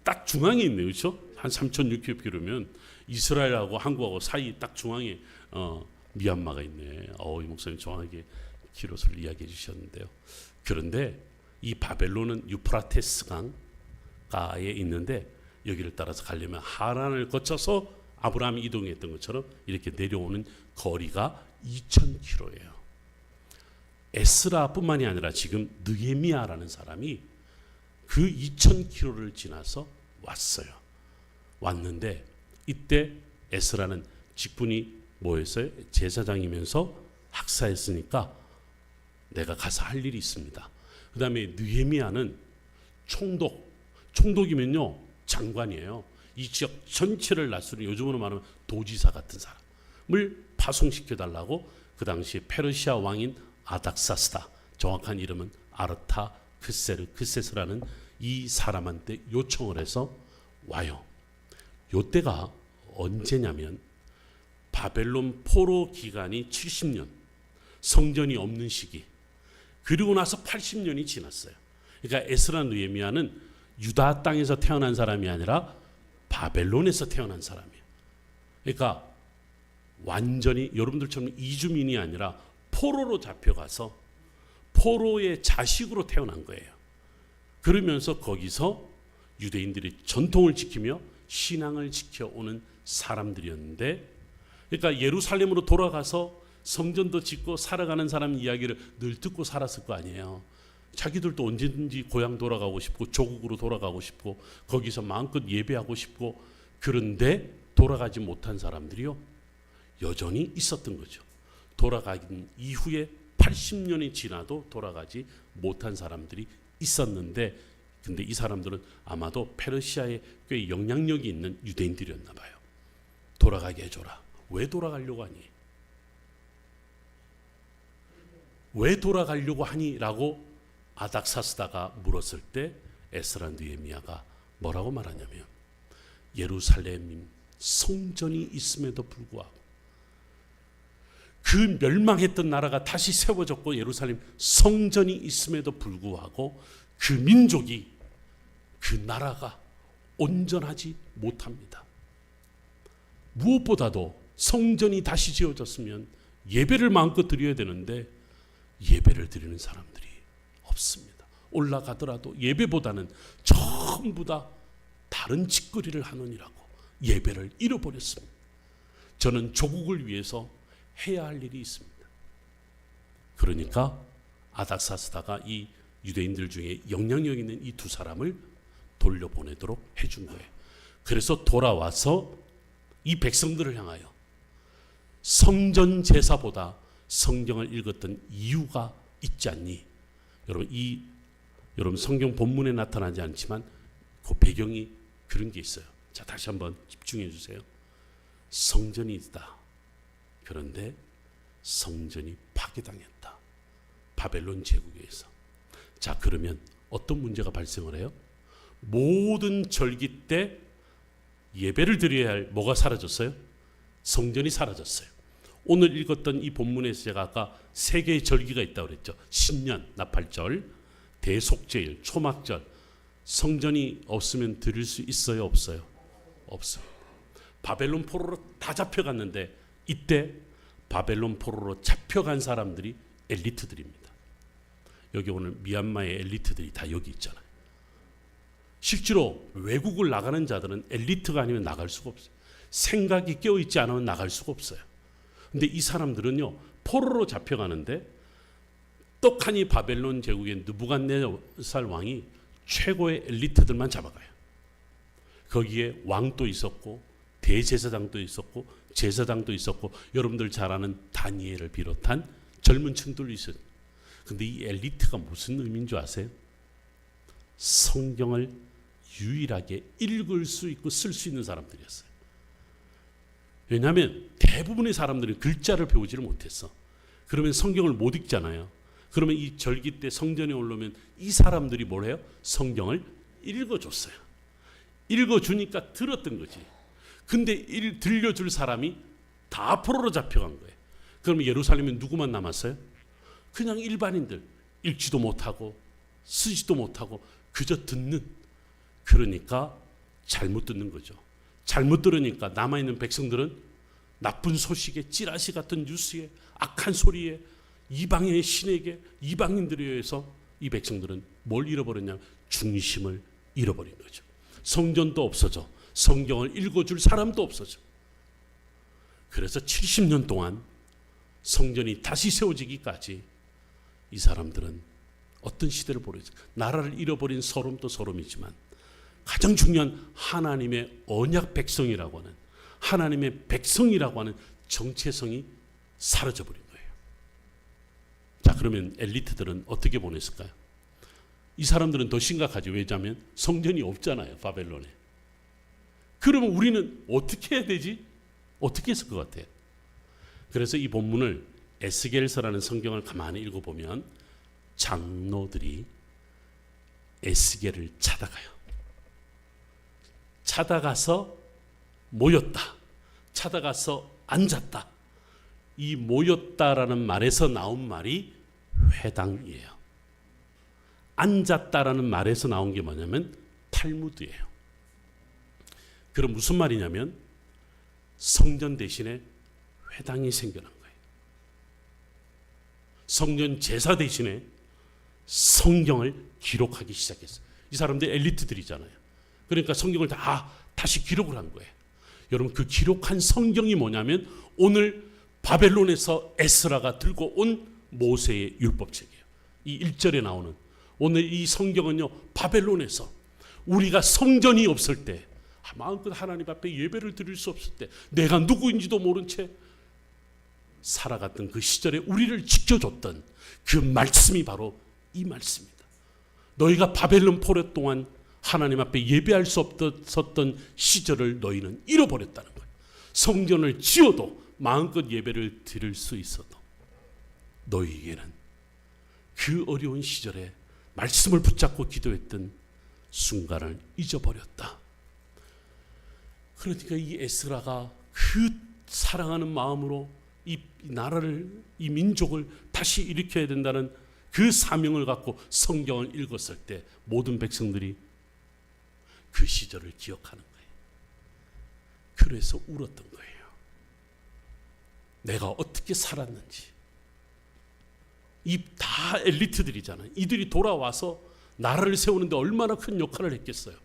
딱 중앙에 있네요. 그렇죠? 한 3,600km면 이스라엘하고 한국하고 사이 딱 중앙에 미얀마가 있네. 이 목사님 정확하게 기로수를 이야기해 주셨는데요. 그런데 이 바벨론은 유프라테스 강가에 있는데 여기를 따라서 가려면 하란을 거쳐서 아브라함이 이동했던 것처럼 이렇게 내려오는 거리가 2,000km예요. 에스라뿐만이 아니라 지금 느헤미야라는 사람이 그 2,000km를 지나서 왔어요. 왔는데 이때 에스라는 직분이 뭐였어요? 제사장이면서 학사했으니까 내가 가서 할 일이 있습니다. 그 다음에 느헤미야는 총독이면요 장관이에요. 이 지역 전체를 나서는, 요즘으로 말하면 도지사 같은 사람을 파송시켜달라고 그 당시 페르시아 왕인 아닥사스다, 정확한 이름은 아르타크세스라는 이 사람한테 요청을 해서 와요. 요때가 언제냐면 바벨론 포로 기간이 70년, 성전이 없는 시기, 그리고 나서 80년이 지났어요. 그러니까 에스라 느헤미야는 유다 땅에서 태어난 사람이 아니라 바벨론에서 태어난 사람이에요. 그러니까 완전히 여러분들처럼 이주민이 아니라 포로로 잡혀가서 포로의 자식으로 태어난 거예요. 그러면서 거기서 유대인들이 전통을 지키며 신앙을 지켜오는 사람들이었는데, 그러니까 예루살렘으로 돌아가서 성전도 짓고 살아가는 사람 이야기를 늘 듣고 살았을 거 아니에요. 자기들도 언제든지 고향 돌아가고 싶고 조국으로 돌아가고 싶고 거기서 마음껏 예배하고 싶고, 그런데 돌아가지 못한 사람들이요 여전히 있었던 거죠. 돌아가긴 이후에 80년이 지나도 돌아가지 못한 사람들이 있었는데, 근데 이 사람들은 아마도 페르시아에 꽤 영향력이 있는 유대인들이었나 봐요. 돌아가게 해줘라. 왜 돌아가려고 하니? 왜 돌아가려고 하니? 라고 아닥사스다가 물었을 때 에스라 느헤미야가 뭐라고 말하냐면, 예루살렘 성전이 있음에도 불구하고, 그 멸망했던 나라가 다시 세워졌고 예루살렘 성전이 있음에도 불구하고 그 민족이, 그 나라가 온전하지 못합니다. 무엇보다도 성전이 다시 지어졌으면 예배를 마음껏 드려야 되는데 예배를 드리는 사람들이 없습니다. 올라가더라도 예배보다는 전부 다 다른 짓거리를 하느니라고 예배를 잃어버렸습니다. 저는 조국을 위해서 해야 할 일이 있습니다. 그러니까 아닥사스다가 이 유대인들 중에 영향력 있는 이 두 사람을 돌려보내도록 해준 거예요. 그래서 돌아와서 이 백성들을 향하여 성전 제사보다 성경을 읽었던 이유가 있지 않니? 여러분 성경 본문에 나타나지 않지만 그 배경이 그런 게 있어요. 자, 다시 한번 집중해 주세요. 성전이 있다. 그런데 성전이 파괴당했다. 바벨론 제국에 의해서. 자, 그러면 어떤 문제가 발생을 해요? 모든 절기 때 예배를 드려야 할 뭐가 사라졌어요? 성전이 사라졌어요. 오늘 읽었던 이 본문에서 제가 아까 세 개의 절기가 있다고 그랬죠. 신년, 나팔절, 대속제일, 초막절. 성전이 없으면 드릴 수 있어요? 없어요? 없어요. 바벨론 포로로 다 잡혀갔는데 이때 바벨론 포로로 잡혀간 사람들이 엘리트들입니다. 여기 오늘 미얀마의 엘리트들이 다 여기 있잖아요. 실제로 외국을 나가는 자들은 엘리트가 아니면 나갈 수가 없어요. 생각이 깨어있지 않으면 나갈 수가 없어요. 근데 이 사람들은요, 포로로 잡혀가는데 떡하니 바벨론 제국의 느부갓네살 왕이 최고의 엘리트들만 잡아가요. 거기에 왕도 있었고 대제사장도 있었고 제사장도 있었고 여러분들 잘 아는 다니엘을 비롯한 젊은 층들도 있어요. 근데 이 엘리트가 무슨 의미인 줄 아세요? 성경을 유일하게 읽을 수 있고 쓸 수 있는 사람들이었어요. 왜냐하면 대부분의 사람들은 글자를 배우지를 못했어. 그러면 성경을 못 읽잖아요. 그러면 이 절기 때 성전에 올라오면 이 사람들이 뭘 해요? 성경을 읽어줬어요. 읽어주니까 들었던 거지. 근데 들려줄 사람이 다 포로로 잡혀간 거예요. 그러면 예루살렘에 누구만 남았어요? 그냥 일반인들. 읽지도 못하고 쓰지도 못하고 그저 듣는. 그러니까 잘못 듣는 거죠. 잘못 들으니까 남아있는 백성들은 나쁜 소식에, 찌라시 같은 뉴스에, 악한 소리에, 이방인의 신에게, 이방인들에 의해서 이 백성들은 뭘 잃어버렸냐면 중심을 잃어버린 거죠. 성전도 없어져. 성경을 읽어줄 사람도 없어져. 그래서 70년 동안 성전이 다시 세워지기까지 이 사람들은 어떤 시대를 보냈어요. 나라를 잃어버린 서름도 서름이지만 가장 중요한 하나님의 언약 백성이라고 하는, 하나님의 백성이라고 하는 정체성이 사라져버린 거예요. 자, 그러면 엘리트들은 어떻게 보냈을까요? 이 사람들은 더 심각하죠. 왜냐하면 성전이 없잖아요, 바벨론에. 그러면 우리는 어떻게 해야 되지? 어떻게 했을 것 같아요? 그래서 이 본문을 에스겔서라는 성경을 가만히 읽어보면 장로들이 에스겔을 찾아가요. 찾아가서 모였다. 찾아가서 앉았다. 이 모였다라는 말에서 나온 말이 회당이에요. 앉았다라는 말에서 나온 게 뭐냐면 탈무드예요. 그럼 무슨 말이냐면 성전 대신에 회당이 생겨난 거예요. 성전 제사 대신에 성경을 기록하기 시작했어요. 이 사람들 엘리트들이잖아요. 그러니까 성경을 다시 기록을 한 거예요. 여러분, 그 기록한 성경이 뭐냐면 오늘 바벨론에서 에스라가 들고 온 모세의 율법책이에요. 이 1절에 나오는 오늘 이 성경은요, 바벨론에서 우리가 성전이 없을 때, 마음껏 하나님 앞에 예배를 드릴 수 없을 때, 내가 누구인지도 모른 채 살아갔던 그 시절에 우리를 지켜줬던 그 말씀이 바로 이 말씀입니다. 너희가 바벨론 포로 동안 하나님 앞에 예배할 수 없었던 시절을 너희는 잃어버렸다는 거예요. 성전을 지어도 마음껏 예배를 드릴 수 있어도 너희에게는 그 어려운 시절에 말씀을 붙잡고 기도했던 순간을 잊어버렸다. 그러니까 이 에스라가 그 사랑하는 마음으로 이 나라를, 이 민족을 다시 일으켜야 된다는 그 사명을 갖고 성경을 읽었을 때 모든 백성들이 그 시절을 기억하는 거예요. 그래서 울었던 거예요. 내가 어떻게 살았는지. 이 다 엘리트들이잖아요. 이들이 돌아와서 나라를 세우는데 얼마나 큰 역할을 했겠어요.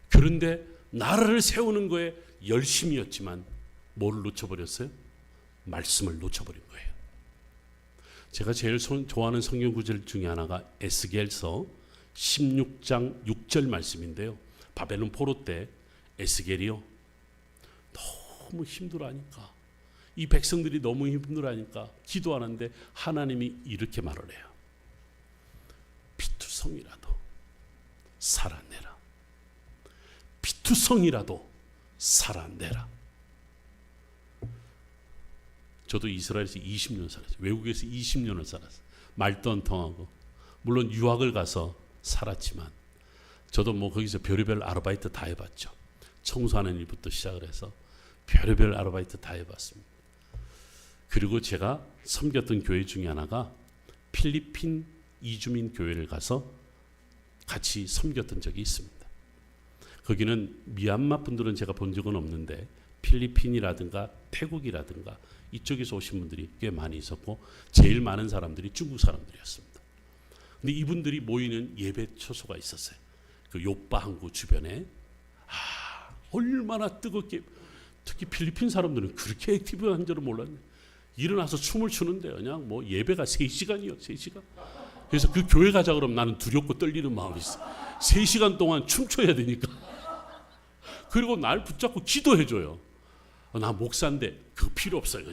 그런데 나라를 세우는 거에 열심이었지만 뭐를 놓쳐버렸어요? 말씀을 놓쳐버린 거예요. 제가 제일 좋아하는 성경 구절 중에 하나가 에스겔서 16장 6절 말씀인데요. 바벨론 포로 때 에스겔이요, 너무 힘들어하니까, 이 백성들이 너무 힘들어하니까 기도하는데 하나님이 이렇게 말을 해요. 피투성이라도 살아내라. 피투성이라도 살아내라. 저도 이스라엘에서 20년 살았어요. 외국에서 20년을 살았어요. 말도 안 통하고. 물론 유학을 가서 살았지만 저도 뭐 거기서 별의별 아르바이트 다 해봤죠. 청소하는 일부터 시작을 해서 별의별 아르바이트 다 해봤습니다. 그리고 제가 섬겼던 교회 중에 하나가 필리핀 이주민 교회를 가서 같이 섬겼던 적이 있습니다. 거기는 미얀마 분들은 제가 본 적은 없는데 필리핀이라든가 태국이라든가 이쪽에서 오신 분들이 꽤 많이 있었고 제일 많은 사람들이 중국 사람들이었습니다. 근데 이분들이 모이는 예배 초소가 있었어요. 그 요빠 항구 주변에. 얼마나 뜨겁게, 특히 필리핀 사람들은 그렇게 액티브한 줄은 몰랐네. 일어나서 춤을 추는데 그냥 뭐 예배가 3시간이요. 3시간. 그래서 그 교회 가자 그러면 나는 두렵고 떨리는 마음이 있어. 3시간 동안 춤춰야 되니까. 그리고 날 붙잡고 기도해줘요. 나 목사인데 그거 필요 없어요.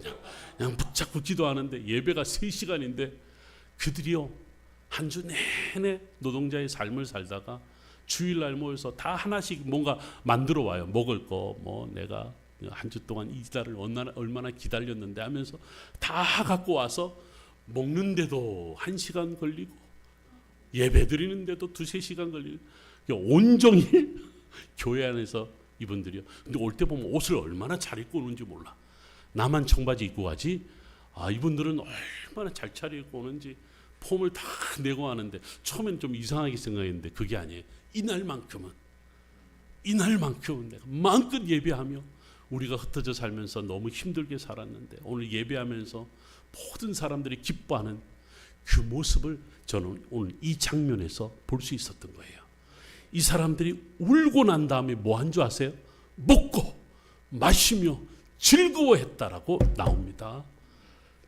그냥 붙잡고 기도하는데 예배가 3시간인데 그들이요, 한 주 내내 노동자의 삶을 살다가 주일날 모여서 다 하나씩 뭔가 만들어 와요. 먹을 거, 뭐 내가 한 주 동안 이 달을 얼마나 기다렸는데 하면서 다 갖고 와서 먹는데도 1시간 걸리고 예배 드리는데도 2-3시간 걸리고 온종일 교회 안에서 이분들이요. 근데 올 때 보면 옷을 얼마나 잘 입고 오는지 몰라. 나만 청바지 입고 가지. 이분들은 얼마나 잘 차려입고 오는지 폼을 다 내고 하는데 처음엔 좀 이상하게 생각했는데 그게 아니에요. 이날만큼은 내가 마음껏 예배하며, 우리가 흩어져 살면서 너무 힘들게 살았는데 오늘 예배하면서 모든 사람들이 기뻐하는 그 모습을 저는 오늘 이 장면에서 볼 수 있었던 거예요. 이 사람들이 울고 난 다음에 뭐 한 줄 아세요? 먹고 마시며 즐거워했다라고 나옵니다.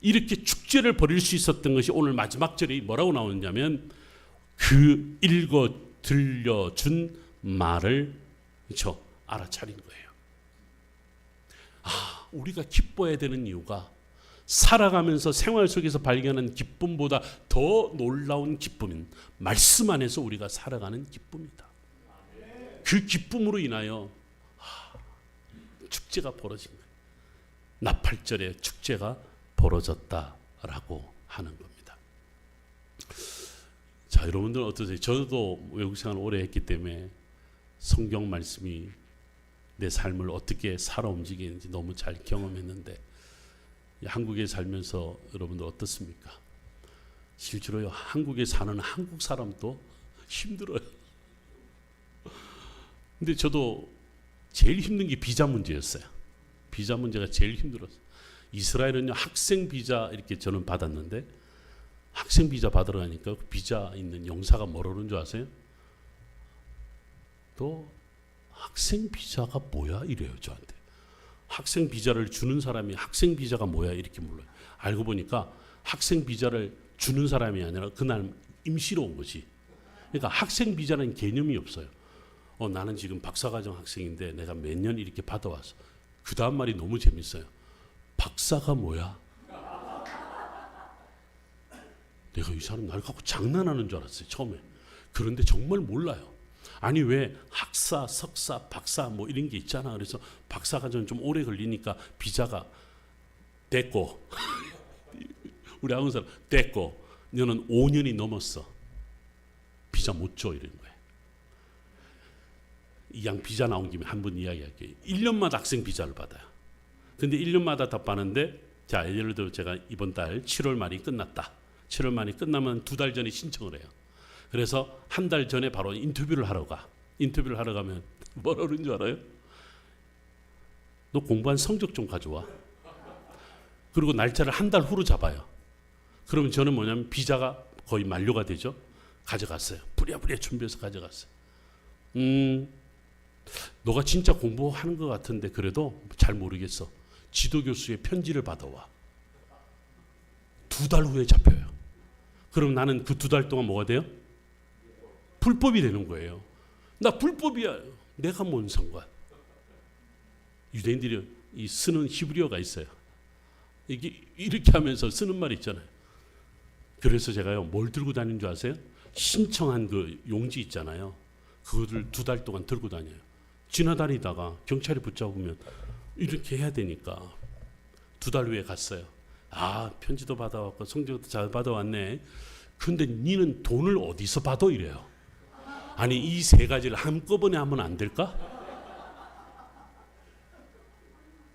이렇게 축제를 벌일 수 있었던 것이 오늘 마지막 절에 뭐라고 나오냐면 그 읽어 들려준 말을 알아차린 거예요. 우리가 기뻐해야 되는 이유가 살아가면서 생활 속에서 발견한 기쁨보다 더 놀라운 기쁨인 말씀 안에서 우리가 살아가는 기쁨이다. 그 기쁨으로 인하여 축제가 벌어진 거예요. 나팔절에 축제가 벌어졌다라고 하는 겁니다. 자, 여러분들 어떠세요? 저도 외국 생활을 오래 했기 때문에 성경 말씀이 내 삶을 어떻게 살아 움직이는지 너무 잘 경험했는데, 한국에 살면서 여러분들 어떻습니까? 실제로요, 한국에 사는 한국 사람도 힘들어요. 근데 저도 제일 힘든 게 비자 문제였어요. 비자 문제가 제일 힘들었어요. 이스라엘은요, 학생 비자 이렇게 저는 받았는데, 학생 비자 받으러 가니까 그 비자 있는 용사가 뭐라는 줄 아세요? 또 학생 비자가 뭐야? 이래요, 저한테. 학생 비자를 주는 사람이 학생 비자가 뭐야? 이렇게 물어요. 알고 보니까 학생 비자를 주는 사람이 아니라 그날 임시로 온 거지. 그러니까 학생 비자라는 개념이 없어요. 나는 지금 박사과정 학생인데 내가 몇 년 이렇게 받아왔어. 그 다음 말이 너무 재밌어요. 박사가 뭐야? 내가 이 사람 날 갖고 장난하는 줄 알았어요, 처음에. 그런데 정말 몰라요. 아니, 왜 학사, 석사, 박사 뭐 이런 게 있잖아. 그래서 박사과정 좀 오래 걸리니까 비자가 됐고 우리 한국 사람 됐고 너는 5년이 넘었어. 비자 못 줘, 이런 거예요. 이왕 비자 나온 김에 한번 이야기할게요. 1년마다 학생 비자를 받아요. 근데 1년마다 답하는데, 자, 예를 들어 제가 이번 달 7월 말이 끝났다. 7월 말이 끝나면 2달 전에 신청을 해요. 그래서 한 달 전에 바로 인터뷰를 하러 가. 인터뷰를 하러 가면 뭐라 그러는 줄 알아요? 너 공부한 성적 좀 가져와. 그리고 날짜를 한 달 후로 잡아요. 그러면 저는 뭐냐면 비자가 거의 만료가 되죠. 가져갔어요. 부랴부랴 준비해서 가져갔어요. 너가 진짜 공부하는 것 같은데 그래도 잘 모르겠어. 지도교수의 편지를 받아와. 2달 후에 잡혀요. 그럼 나는 그 2달 동안 뭐가 돼요? 불법이 되는 거예요. 나 불법이야. 내가 뭔 상관. 유대인들이 이 쓰는 히브리어가 있어요. 이게 이렇게 하면서 쓰는 말이 있잖아요. 그래서 제가요, 뭘 들고 다니는 줄 아세요? 신청한 그 용지 있잖아요. 그거를 2달 동안 들고 다녀요. 지나다니다가 경찰이 붙잡으면 이렇게 해야 되니까 2달 후에 갔어요. 아, 편지도 받아왔고 성적도 잘 받아왔네. 근데 니는 돈을 어디서 받아? 이래요. 아니, 이 3가지를 한꺼번에 하면 안 될까?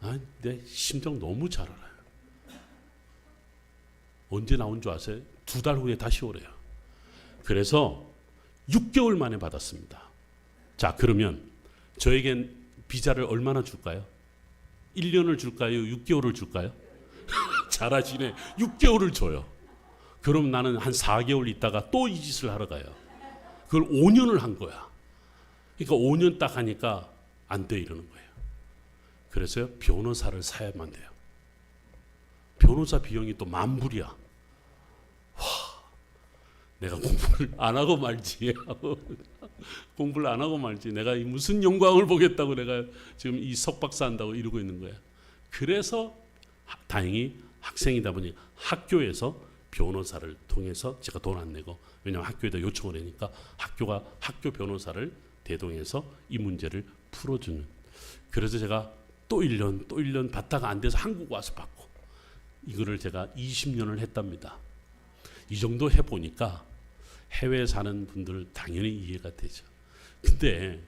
아, 내 심정 너무 잘 알아요. 언제 나온 줄 아세요? 2달 후에 다시 오래요. 그래서 6개월 만에 받았습니다. 자, 그러면 저에겐 비자를 얼마나 줄까요? 1년을 줄까요? 6개월을 줄까요? 잘하시네. 6개월을 줘요. 그럼 나는 한 4개월 있다가 또 이 짓을 하러 가요. 그걸 5년을 한 거야. 그러니까 5년 딱 하니까 안 돼 이러는 거예요. 그래서요, 변호사를 사야만 돼요. 변호사 비용이 또 $10,000이야. 와, 내가 공부를 안 하고 말지. 공부를 안 하고 말지. 내가 무슨 영광을 보겠다고 내가 지금 이 석박사 한다고 이러고 있는 거야. 그래서 다행히 학생이다 보니 학교에서 변호사를 통해서 제가 돈 안 내고, 왜냐하면 학교에다 요청을 하니까 학교가 학교 변호사를 대동해서 이 문제를 풀어주는. 그래서 제가 또 1년 받다가 안 돼서 한국 와서 받고, 이거를 제가 20년을 했답니다. 이 정도 해보니까 해외에 사는 분들 당연히 이해가 되죠. 근데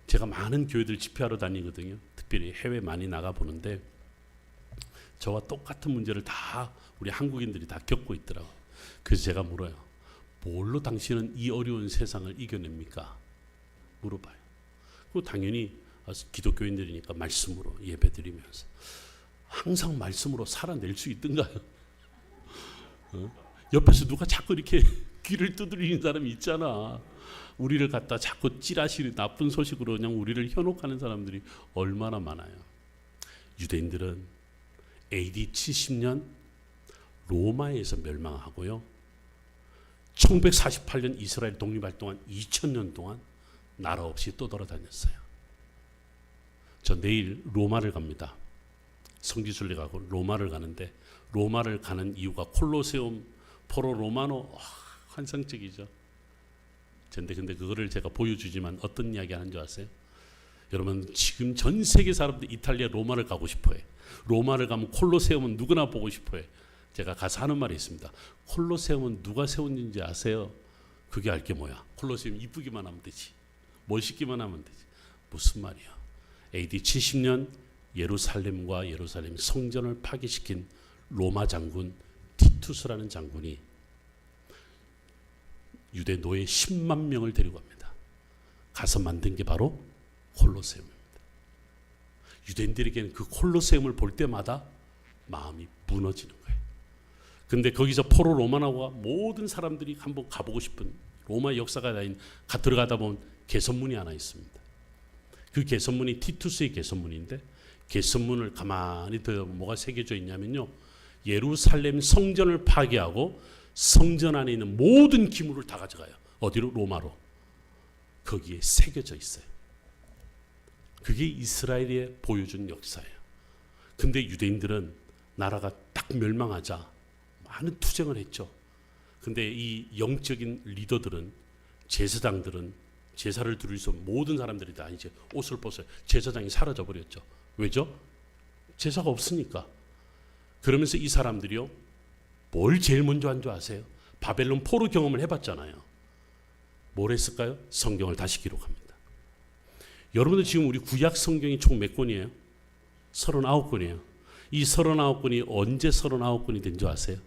제가 많은 교회들 집회하러 다니거든요. 특별히 해외 많이 나가보는데 저와 똑같은 문제를 다 우리 한국인들이 다 겪고 있더라고요. 그래서 제가 물어요. 뭘로 당신은 이 어려운 세상을 이겨냅니까? 물어봐요. 그리고 당연히 기독교인들이니까 말씀으로 예배드리면서 항상 말씀으로 살아낼 수 있던가요? 옆에서 누가 자꾸 이렇게 귀를 두드리는 사람이 있잖아. 우리를 갖다 자꾸 찌라시 나쁜 소식으로 그냥 우리를 현혹하는 사람들이 얼마나 많아요. 유대인들은 AD 70년 로마에서 멸망하고요. 1948년 이스라엘 독립할 동안 2000년 동안 나라 없이 떠돌아다녔어요. 저 내일 로마를 갑니다. 성지순례 가고 로마를 가는데, 로마를 가는 이유가 콜로세움 포로 로마노, 환상적이죠. 근데 그거를 제가 보여주지만 어떤 이야기 하는 줄 아세요? 여러분, 지금 전 세계 사람들이 이탈리아 로마를 가고 싶어해. 로마를 가면 콜로세움은 누구나 보고 싶어해. 제가 가서 하는 말이 있습니다. 콜로세움은 누가 세웠는지 아세요? 그게 알게 뭐야? 콜로세움 이쁘기만 하면 되지. 멋있기만 하면 되지. 무슨 말이야? AD 70년 예루살렘과 예루살렘 성전을 파괴시킨 로마 장군 티투스라는 장군이 유대 노예 10만 명을 데리고 갑니다. 가서 만든 게 바로 콜로세움입니다. 유대인들에게는 그 콜로세움을 볼 때마다 마음이 무너지는 거예요. 근데 거기서 포로 로마노와 모든 사람들이 한번 가보고 싶은 로마 역사가 들어가다 보면 개선문이 하나 있습니다. 그 개선문이 티투스의 개선문인데, 개선문을 가만히 들여다보면 뭐가 새겨져 있냐면요, 예루살렘 성전을 파괴하고 성전 안에 있는 모든 기물을 다 가져가요. 어디로? 로마로. 거기에 새겨져 있어요. 그게 이스라엘에 보여준 역사예요. 근데 유대인들은 나라가 딱 멸망하자 많은 투쟁을 했죠. 근데 이 영적인 리더들은, 제사장들은 제사를 드릴 수 없는 모든 사람들이 다 이제 옷을 벗어요. 제사장이 사라져 버렸죠. 왜죠? 제사가 없으니까. 그러면서 이 사람들이요, 뭘 제일 먼저 한 줄 아세요? 바벨론 포로 경험을 해봤잖아요. 뭘 했을까요? 성경을 다시 기록합니다. 여러분들 지금 우리 구약 성경이 총 몇 권이에요? 39권이에요. 이 39권이 언제 39권이 된 줄 아세요?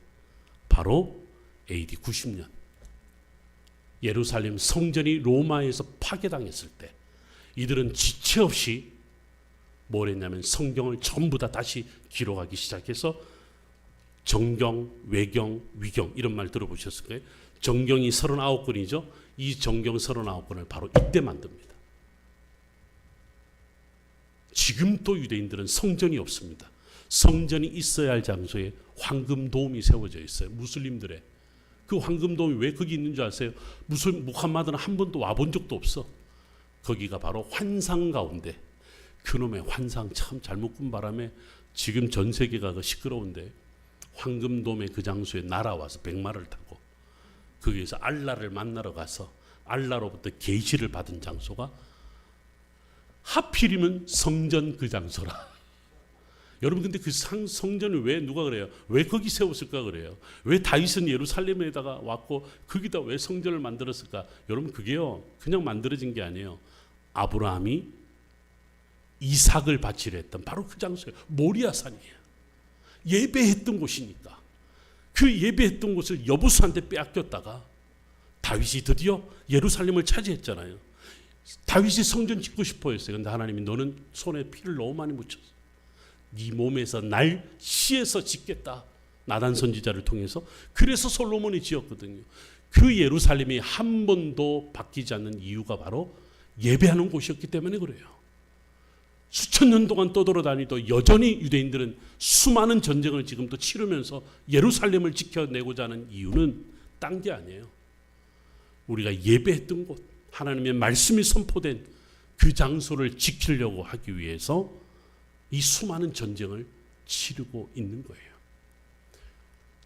바로 AD 90년. 예루살렘 성전이 로마에서 파괴당했을 때 이들은 지체 없이 뭘 했냐면 성경을 전부 다 다시 기록하기 시작해서 정경, 외경, 위경 이런 말 들어보셨을 거예요. 정경이 39권이죠. 이 정경 39권을 바로 이때 만듭니다. 지금 또 유대인들은 성전이 없습니다. 성전이 있어야 할 장소에 황금돔이 세워져 있어요. 무슬림들의. 그 황금돔이 왜 거기 있는 줄 아세요? 무함마드는 한 번도 와본 적도 없어. 거기가 바로 환상 가운데, 그놈의 환상 참 잘못 꾼 바람에 지금 전 세계가 그 시끄러운데, 황금돔의 그 장소에 날아와서 백마를 타고 거기에서 알라를 만나러 가서 알라로부터 계시를 받은 장소가 하필이면 성전 그 장소라. 여러분, 근데 그 성전을 왜 누가 그래요? 왜 거기 세웠을까 그래요? 왜 다윗은 예루살렘에다가 왔고 거기다 왜 성전을 만들었을까? 여러분, 그게요 그냥 만들어진 게 아니에요. 아브라함이 이삭을 바치려 했던 바로 그 장소예요. 모리아산이에요. 예배했던 곳이니까. 그 예배했던 곳을 여부수한테 빼앗겼다가 다윗이 드디어 예루살렘을 차지했잖아요. 다윗이 성전 짓고 싶어 했어요. 근데 하나님이 너는 손에 피를 너무 많이 묻혔어. 네 몸에서 날 시에서 짓겠다. 나단 선지자를 통해서. 그래서 솔로몬이 지었거든요. 그 예루살렘이 한 번도 바뀌지 않는 이유가 바로 예배하는 곳이었기 때문에 그래요. 수천 년 동안 떠돌아다니도 여전히 유대인들은 수많은 전쟁을 지금도 치르면서 예루살렘을 지켜내고자 하는 이유는 딴 게 아니에요. 우리가 예배했던 곳, 하나님의 말씀이 선포된 그 장소를 지키려고 하기 위해서 이 수많은 전쟁을 치르고 있는 거예요.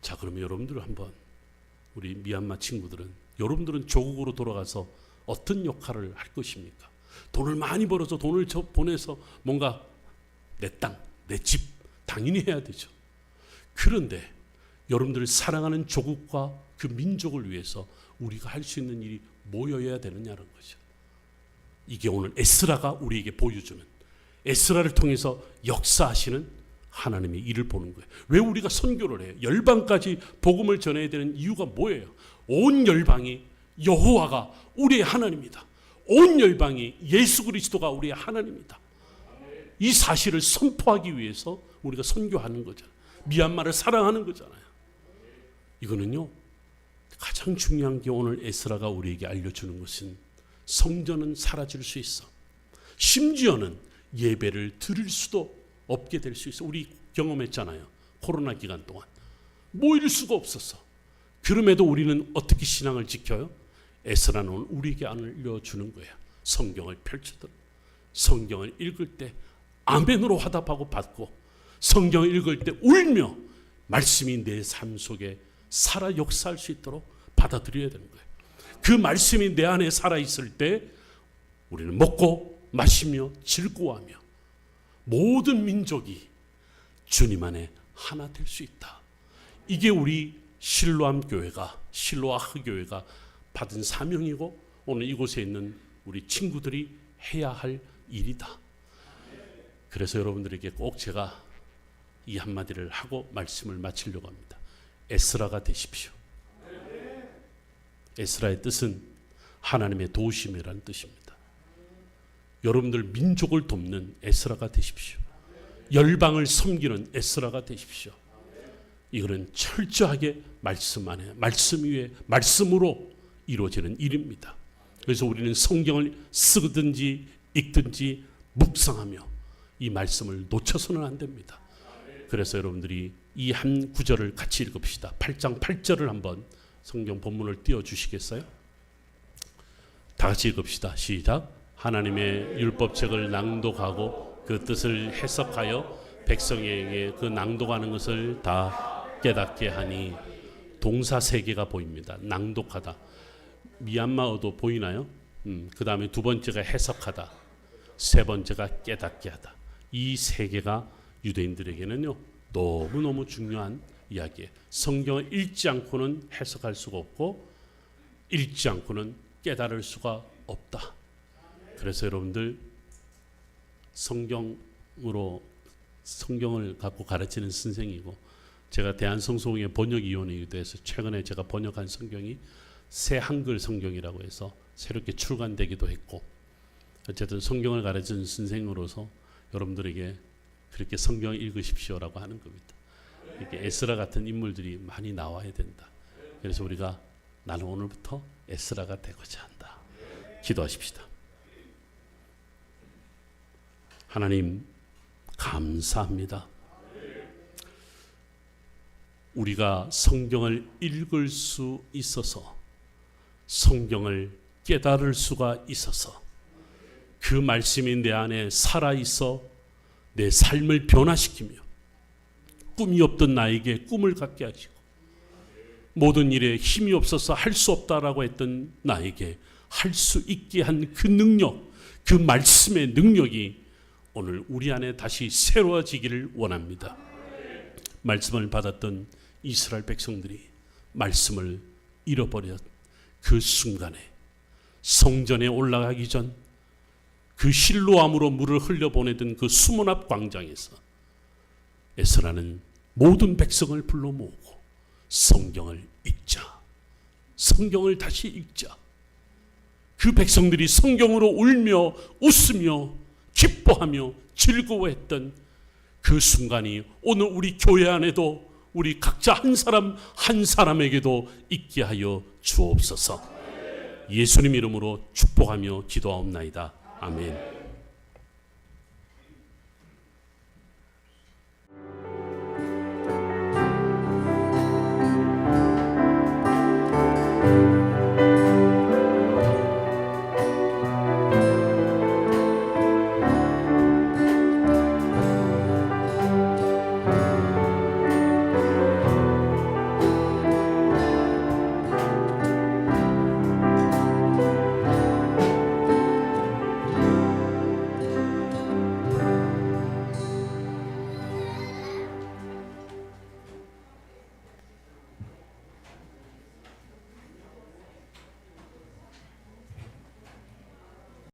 자, 그러면 여러분들 한번, 우리 미얀마 친구들은, 여러분들은 조국으로 돌아가서 어떤 역할을 할 것입니까? 돈을 많이 벌어서 돈을 보내서 뭔가 내 땅, 내 집 당연히 해야 되죠. 그런데 여러분들을 사랑하는 조국과 그 민족을 위해서 우리가 할 수 있는 일이 뭐여야 되느냐는 거죠. 이게 오늘 에스라가 우리에게 보여주는, 에스라를 통해서 역사하시는 하나님의 일을 보는 거예요. 왜 우리가 선교를 해요? 열방까지 복음을 전해야 되는 이유가 뭐예요? 온 열방이 여호와가 우리의 하나님이다. 온 열방이 예수 그리스도가 우리의 하나님이다. 이 사실을 선포하기 위해서 우리가 선교하는 거잖아요. 미얀마를 사랑하는 거잖아요. 이거는요, 가장 중요한 게 오늘 에스라가 우리에게 알려주는 것은 성전은 사라질 수 있어. 심지어는 예배를 드릴 수도 없게 될 수 있어. 우리 경험했잖아요. 코로나 기간 동안 모일 수가 없었어. 그럼에도 우리는 어떻게 신앙을 지켜요? 에스라는 오늘 우리에게 알려주는 거예요. 성경을 펼쳐들어, 성경을 읽을 때 아멘으로 화답하고 받고, 성경을 읽을 때 울며 말씀이 내 삶 속에 살아 역사할 수 있도록 받아들여야 되는 거예요. 그 말씀이 내 안에 살아있을 때 우리는 먹고 마시며 즐거워하며 모든 민족이 주님 안에 하나 될 수 있다. 이게 우리 실로암 교회가, 실로아흐 교회가 받은 사명이고 오늘 이곳에 있는 우리 친구들이 해야 할 일이다. 그래서 여러분들에게 꼭 제가 이 한마디를 하고 말씀을 마치려고 합니다. 에스라가 되십시오. 에스라의 뜻은 하나님의 도우심이라는 뜻입니다. 여러분들 민족을 돕는 에스라가 되십시오. 열방을 섬기는 에스라가 되십시오. 이거는 철저하게 말씀 안에, 말씀 위에, 말씀으로 이루어지는 일입니다. 그래서 우리는 성경을 쓰든지 읽든지 묵상하며 이 말씀을 놓쳐서는 안 됩니다. 그래서 여러분들이 이 한 구절을 같이 읽읍시다. 8장 8절을 한번 성경 본문을 띄워주시겠어요? 다 같이 읽읍시다. 시작. 하나님의 율법책을 낭독하고 그 뜻을 해석하여 백성에게 그 낭독하는 것을 다 깨닫게 하니. 동사 세 개가 보입니다. 낭독하다. 미얀마어도 보이나요? 그 다음에 두 번째가 해석하다. 세 번째가 깨닫게 하다. 이 세 개가 유대인들에게는요 너무너무 중요한 이야기예요. 성경을 읽지 않고는 해석할 수가 없고 읽지 않고는 깨달을 수가 없다. 그래서 여러분들 성경으로 성경을 갖고 가르치는 선생이고 제가 대한성소공회 번역위원이기도 해서 최근에 제가 번역한 성경이 새 한글 성경이라고 해서 새롭게 출간되기도 했고 어쨌든 성경을 가르치는 선생으로서 여러분들에게 그렇게 성경을 읽으십시오라고 하는 겁니다. 이렇게 에스라 같은 인물들이 많이 나와야 된다. 그래서 우리가 나는 오늘부터 에스라가 되고자 한다. 기도하십시다. 하나님 감사합니다. 우리가 성경을 읽을 수 있어서 성경을 깨달을 수가 있어서 그 말씀이 내 안에 살아있어 내 삶을 변화시키며 꿈이 없던 나에게 꿈을 갖게 하시고 모든 일에 힘이 없어서 할 수 없다라고 했던 나에게 할 수 있게 한 그 능력, 그 말씀의 능력이 오늘 우리 안에 다시 새로워지기를 원합니다. 말씀을 받았던 이스라엘 백성들이 말씀을 잃어버렸 그 순간에 성전에 올라가기 전 그 실로암으로 물을 흘려보내던 그 수문 앞 광장에서 에스라는 모든 백성을 불러 모으고 성경을 읽자. 성경을 다시 읽자. 그 백성들이 성경으로 울며 웃으며 기뻐하며 즐거워했던 그 순간이 오늘 우리 교회 안에도 우리 각자 한 사람 한 사람에게도 있게 하여 주옵소서. 예수님 이름으로 축복하며 기도하옵나이다. 아멘.